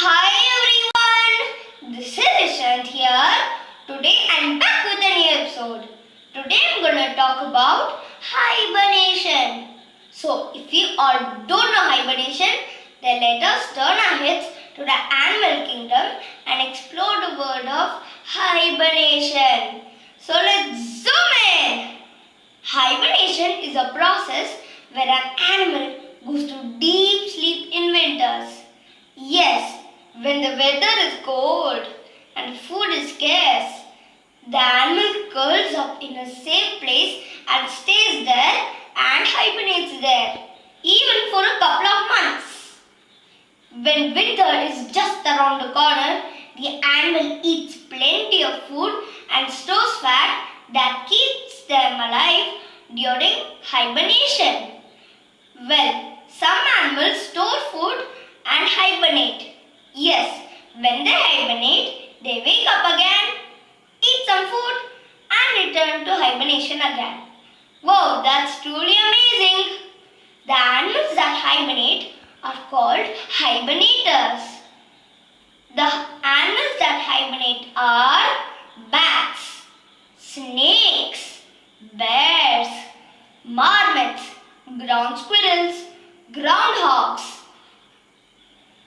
Hi everyone, this is Ishant here. Today I'm back with a new episode. Today I'm going to talk about hibernation. So if you all don't know hibernation, then let us turn our heads to the animal kingdom and explore the world of hibernation. So let's zoom in. Hibernation is a process where an animal goes to deep sleep in winters. Yes, when the weather is cold and food is scarce, the animal curls up in a safe place and stays there and hibernates there, even for a couple of months. When winter is just around the corner, the animal eats plenty of food and stores fat that keeps them alive during hibernation. Well, some animals store food and hibernate. Yes, when they hibernate, they wake up again, eat some food and return to hibernation again. Wow, that's truly amazing. The animals that hibernate are called hibernators. The animals that hibernate are bats, snakes, bears, marmots, ground squirrels, groundhogs,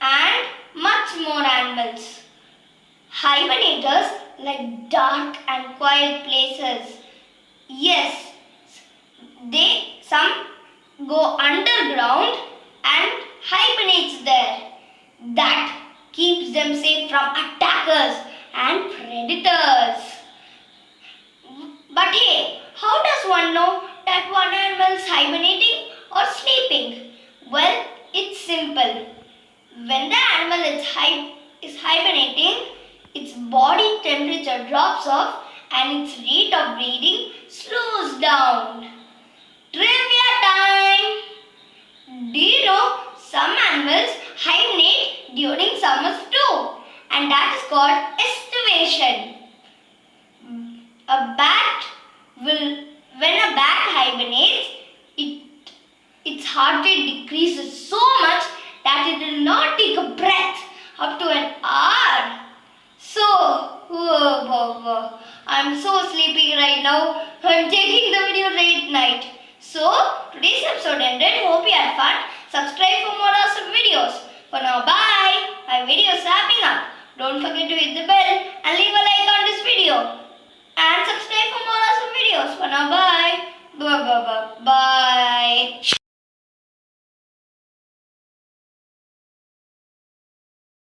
and much more animals. Hibernators like dark and quiet places. Yes, some go underground and hibernates there. That keeps them safe from attackers and predators. But hey, how does one know that one animal is hibernating or sleeping? Well, it's simple. When the animal is hibernating, its body temperature drops off and its rate of breathing slows down. Trivia time! Do you know some animals hibernate during summers too? And that is called estivation. When a bat hibernates, its heart rate decreases so much that it will not take a breath up to an hour. So, I'm so sleepy right now. I'm taking the video late night. So, today's episode ended. Hope you had fun. Subscribe for more awesome videos. For now, bye. My video is wrapping up. Don't forget to hit the bell and leave a like on this video. And subscribe for more awesome videos. For now, bye. Bye.